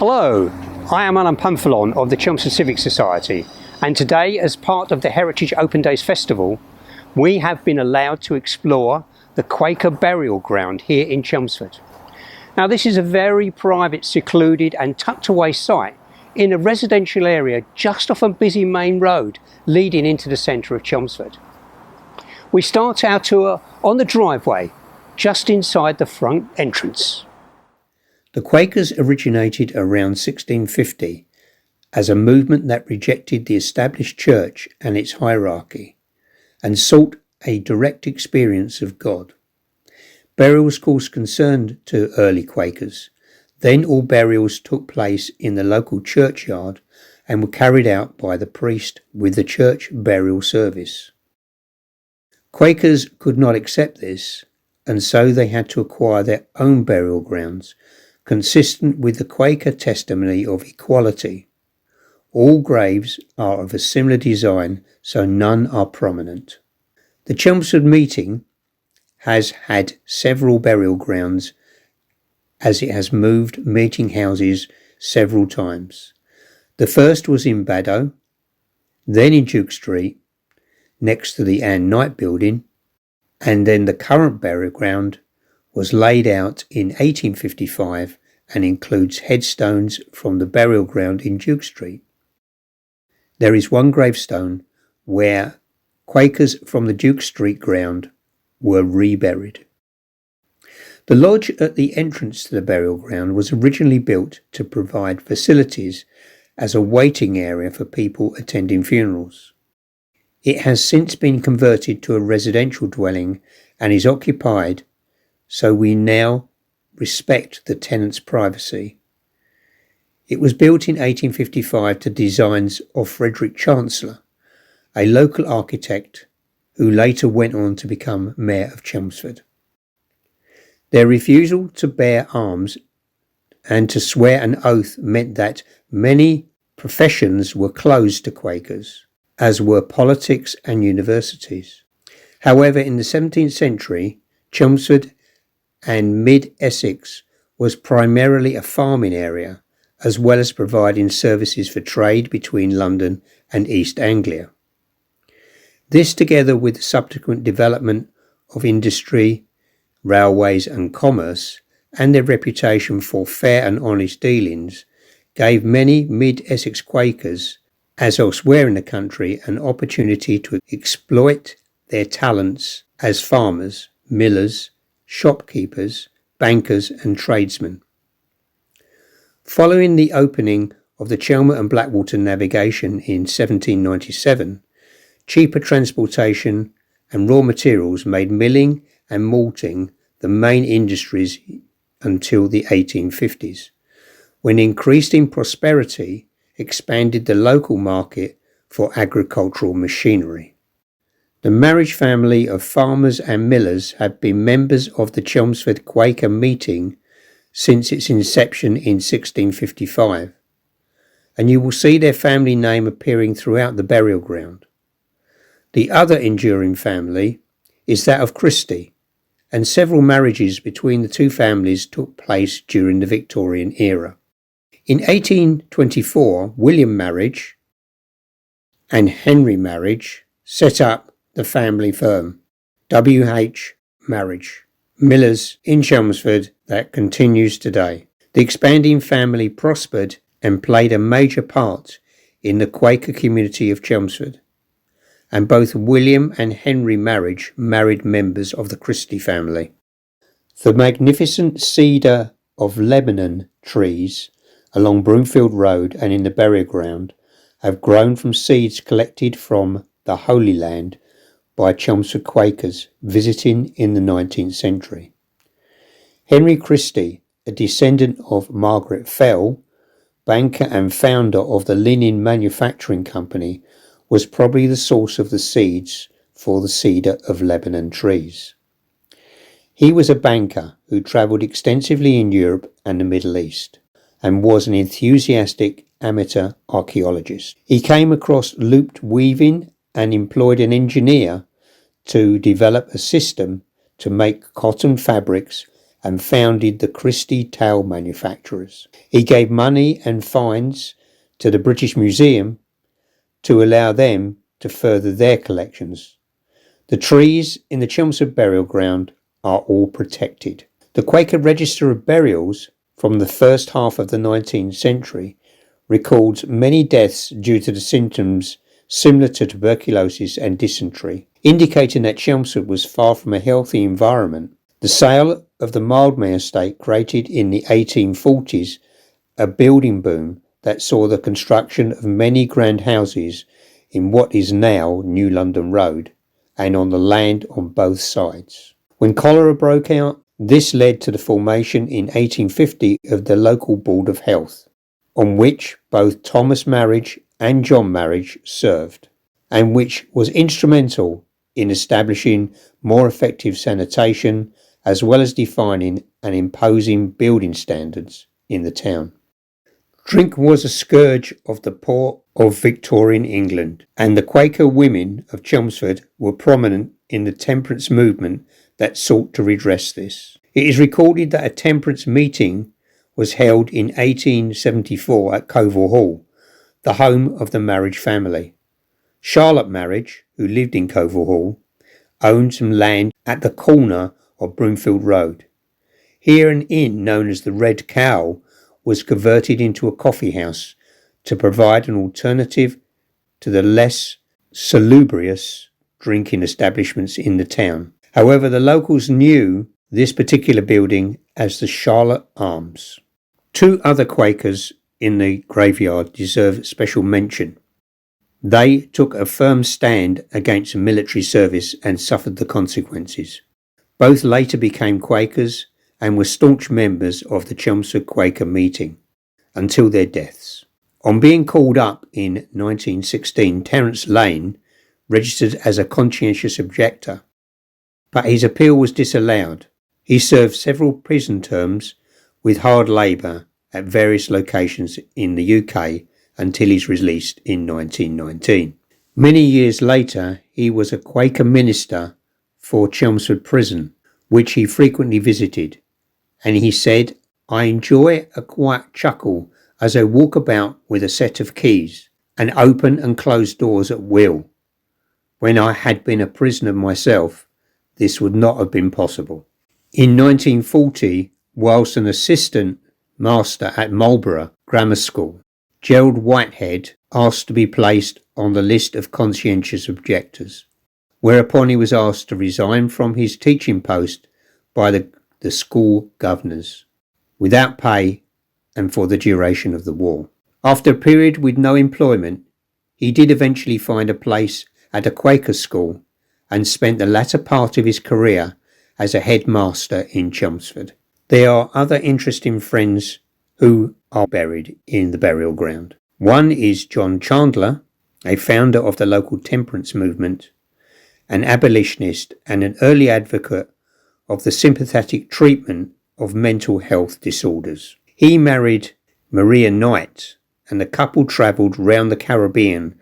Hello, I am Alan Pumphalon of the Chelmsford Civic Society, and today, as part of the Heritage Open Days Festival, we have been allowed to explore the Quaker burial ground here in Chelmsford. Now, this is a very private, secluded and tucked away site in a residential area just off a busy main road leading into the centre of Chelmsford. We start our tour on the driveway just inside the front entrance. The Quakers originated around 1650 as a movement that rejected the established church and its hierarchy and sought a direct experience of God. Burials, of course, concerned to early Quakers. Then all burials took place in the local churchyard and were carried out by the priest with the church burial service. Quakers could not accept this, and so they had to acquire their own burial grounds, consistent with the Quaker testimony of equality. All graves are of a similar design, so none are prominent. The Chelmsford meeting has had several burial grounds as it has moved meeting houses several times. The first was in Baddow, then in Duke Street, next to the Ann Knight building, and then the current burial ground was laid out in 1855 and includes headstones from the burial ground in Duke Street. There is one gravestone where Quakers from the Duke Street ground were reburied. The lodge at the entrance to the burial ground was originally built to provide facilities as a waiting area for people attending funerals. It has since been converted to a residential dwelling and is occupied, so we now respect the tenant's privacy. It was built in 1855 to designs of Frederick Chancellor, a local architect who later went on to become Mayor of Chelmsford. Their refusal to bear arms and to swear an oath meant that many professions were closed to Quakers, as were politics and universities. However, in the 17th century, Chelmsford and mid-Essex was primarily a farming area, as well as providing services for trade between London and East Anglia. This, together with the subsequent development of industry, railways and commerce, and their reputation for fair and honest dealings, gave many mid-Essex Quakers, as elsewhere in the country, an opportunity to exploit their talents as farmers, millers, shopkeepers, bankers and tradesmen. Following the opening of the Chelmsford and Blackwater navigation in 1797, cheaper transportation and raw materials made milling and malting the main industries until the 1850s, when increasing prosperity expanded the local market for agricultural machinery. The marriage family of farmers and millers have been members of the Chelmsford Quaker meeting since its inception in 1655, and you will see their family name appearing throughout the burial ground. The other enduring family is that of Christy, and several marriages between the two families took place during the Victorian era. In 1824, William Marriage and Henry Marriage set up the family firm, W.H. Marriage, millers in Chelmsford, that continues today. The expanding family prospered and played a major part in the Quaker community of Chelmsford, and both William and Henry Marriage married members of the Christie family. The magnificent Cedar of Lebanon trees along Broomfield Road and in the burial ground have grown from seeds collected from the Holy Land by Chelmsford Quakers visiting in the 19th century. Henry Christie, a descendant of Margaret Fel, banker and founder of the linen manufacturing company, was probably the source of the seeds for the Cedar of Lebanon trees. He was a banker who travelled extensively in Europe and the Middle East, and was an enthusiastic amateur archaeologist. He came across looped weaving and employed an engineer to develop a system to make cotton fabrics and founded the Christie towel manufacturers. He gave money and fines to the British Museum to allow them to further their collections. The trees in the Chelmsford burial ground are all protected. The Quaker Register of Burials from the first half of the 19th century records many deaths due to the symptoms similar to tuberculosis and dysentery, indicating that Chelmsford was far from a healthy environment. The sale of the Mildmay estate created in the 1840s a building boom that saw the construction of many grand houses in what is now New London Road and on the land on both sides. When cholera broke out, this led to the formation in 1850 of the local Board of Health, on which both Thomas Marriage and John Marriage served, and which was instrumental in establishing more effective sanitation as well as defining and imposing building standards in the town. Drink was a scourge of the poor of Victorian England, and the Quaker women of Chelmsford were prominent in the temperance movement that sought to redress this. It is recorded that a temperance meeting was held in 1874 at Coval Hall, the home of the Marriage family. Charlotte Marriage, who lived in Coval Hall, owned some land at the corner of Broomfield Road. Here an inn known as the Red Cow was converted into a coffee house to provide an alternative to the less salubrious drinking establishments in the town. However, the locals knew this particular building as the Charlotte Arms. Two other Quakers in the graveyard deserve special mention. They took a firm stand against military service and suffered the consequences. Both later became Quakers and were staunch members of the Chelmsford Quaker meeting until their deaths. On being called up in 1916, Terence Lane registered as a conscientious objector, but his appeal was disallowed. He served several prison terms with hard labour at various locations in the UK until his release in 1919. Many years later, he was a Quaker minister for Chelmsford Prison, which he frequently visited, and he said, "I enjoy a quiet chuckle as I walk about with a set of keys and open and close doors at will. When I had been a prisoner myself, this would not have been possible." In 1940, whilst an assistant master at Marlborough Grammar School, Gerald Whitehead asked to be placed on the list of conscientious objectors, whereupon he was asked to resign from his teaching post by the school governors, without pay and for the duration of the war. After a period with no employment, he did eventually find a place at a Quaker school and spent the latter part of his career as a headmaster in Chelmsford. There are other interesting friends who are buried in the burial ground. One is John Chandler, a founder of the local temperance movement, an abolitionist and an early advocate of the sympathetic treatment of mental health disorders. He married Maria Knight, and the couple travelled round the Caribbean,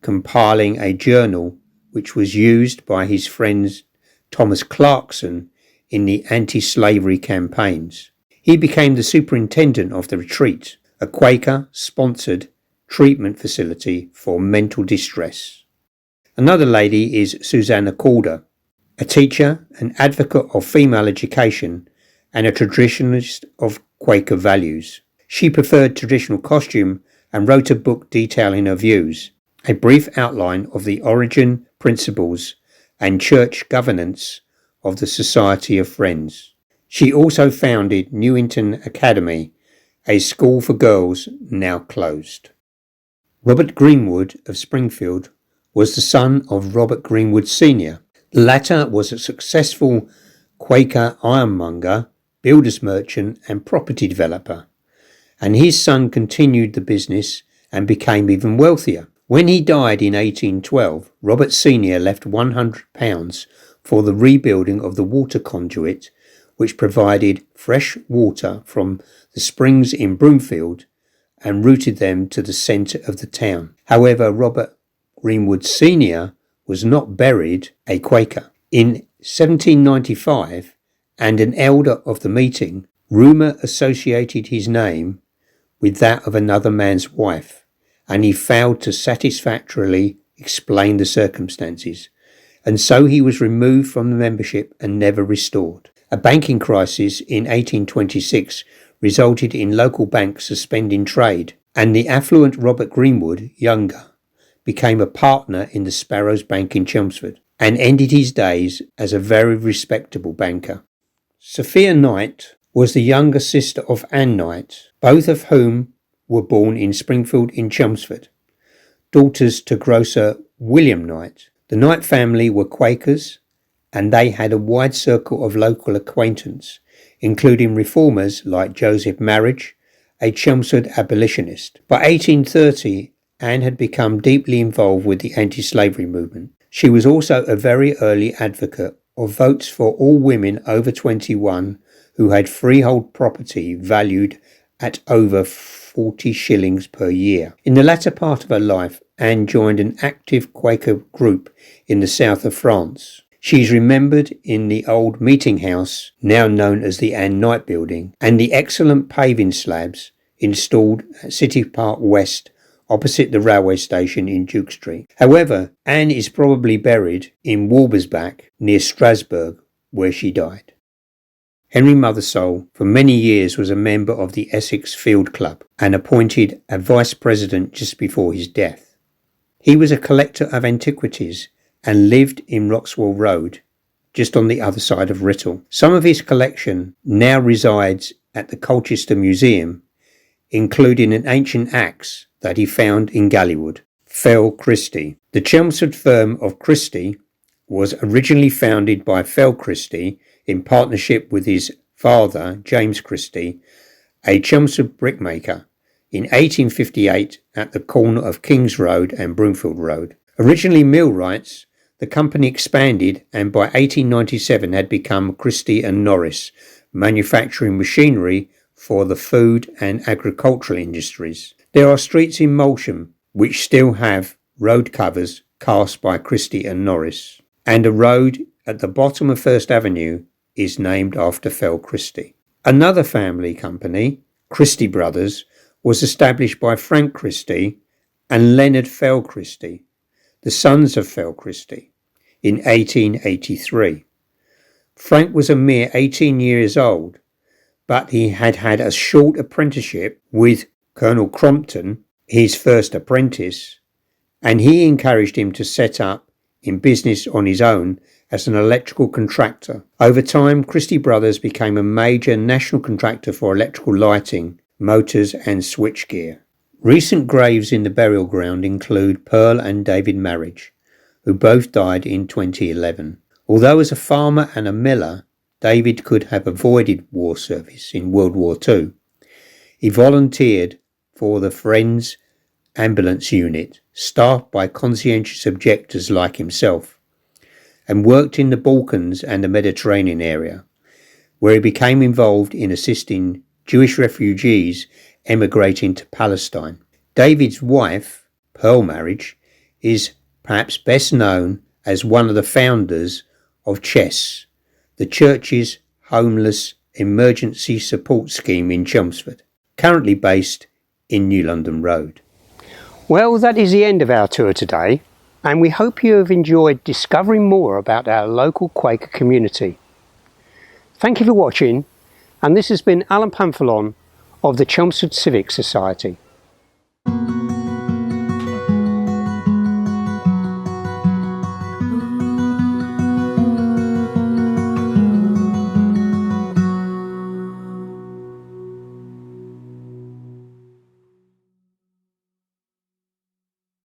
compiling a journal which was used by his friends Thomas Clarkson in the anti-slavery campaigns. He became the superintendent of the retreat, a Quaker-sponsored treatment facility for mental distress. Another lady is Susanna Carter, a teacher, an advocate of female education, and a traditionalist of Quaker values. She preferred traditional costume and wrote a book detailing her views, a brief outline of the origin, principles, and church governance of the Society of Friends. She also founded Newington Academy, a school for girls now closed. Robert Greenwood of Springfield was the son of Robert Greenwood Sr. The latter was a successful Quaker ironmonger, builder's merchant and property developer, and his son continued the business and became even wealthier. When he died in 1812, Robert Sr. left £100 for the rebuilding of the water conduit, which provided fresh water from the springs in Broomfield and routed them to the centre of the town. However, Robert Greenwood Sr. was not buried a Quaker. In 1795, and an elder of the meeting, rumour associated his name with that of another man's wife, and he failed to satisfactorily explain the circumstances, and so he was removed from the membership and never restored. A banking crisis in 1826 resulted in local banks suspending trade, and the affluent Robert Greenwood, younger, became a partner in the Sparrows Bank in Chelmsford, and ended his days as a very respectable banker. Sophia Knight was the younger sister of Anne Knight, both of whom were born in Springfield in Chelmsford, daughters to grocer William Knight. The Knight family were Quakers, and they had a wide circle of local acquaintance, including reformers like Joseph Marriage, a Chelmsford abolitionist. By 1830, Anne had become deeply involved with the anti-slavery movement. She was also a very early advocate of votes for all women over 21 who had freehold property valued at over 40 shillings per year. In the latter part of her life, Anne joined an active Quaker group in the south of France. She is remembered in the old meeting house, now known as the Anne Knight Building, and the excellent paving slabs installed at City Park West opposite the railway station in Duke Street. However, Anne is probably buried in Walbersbach near Strasbourg, where she died. Henry Mothersole for many years was a member of the Essex Field Club and appointed a vice president just before his death. He was a collector of antiquities and lived in Roxwell Road, just on the other side of Writtle. Some of his collection now resides at the Colchester Museum, including an ancient axe that he found in Greenwood. Fel Christie. The Chelmsford firm of Christy was originally founded by Fel Christie in partnership with his father, James Christie, a Chelmsford brickmaker, in 1858 at the corner of King's Road and Broomfield Road. Originally millwrights, the company expanded and by 1897 had become Christie and Norris, manufacturing machinery for the food and agricultural industries. There are streets in Molsham which still have road covers cast by Christie and Norris, and a road at the bottom of First Avenue is named after Fel Christie. Another family company, Christie Brothers, was established by Frank Christie and Leonard Fel Christie, the sons of Fel Christie, in 1883. Frank was a mere 18 years old, but he had had a short apprenticeship with Colonel Crompton, his first apprentice, and he encouraged him to set up in business on his own as an electrical contractor. Over time, Christie Brothers became a major national contractor for electrical lighting, motors and switchgear. Recent graves in the burial ground include Pearl and David Marriage, who both died in 2011. Although as a farmer and a miller, David could have avoided war service in World War II, he volunteered for the Friends Ambulance Unit, staffed by conscientious objectors like himself, and worked in the Balkans and the Mediterranean area, where he became involved in assisting Jewish refugees emigrating to Palestine. David's wife, Pearl Marriage, is perhaps best known as one of the founders of CHESS, the church's homeless emergency support scheme in Chelmsford, currently based in New London Road. Well, that is the end of our tour today, and we hope you have enjoyed discovering more about our local Quaker community. Thank you for watching, and this has been Alan Pamphilon of the Chelmsford Civic Society.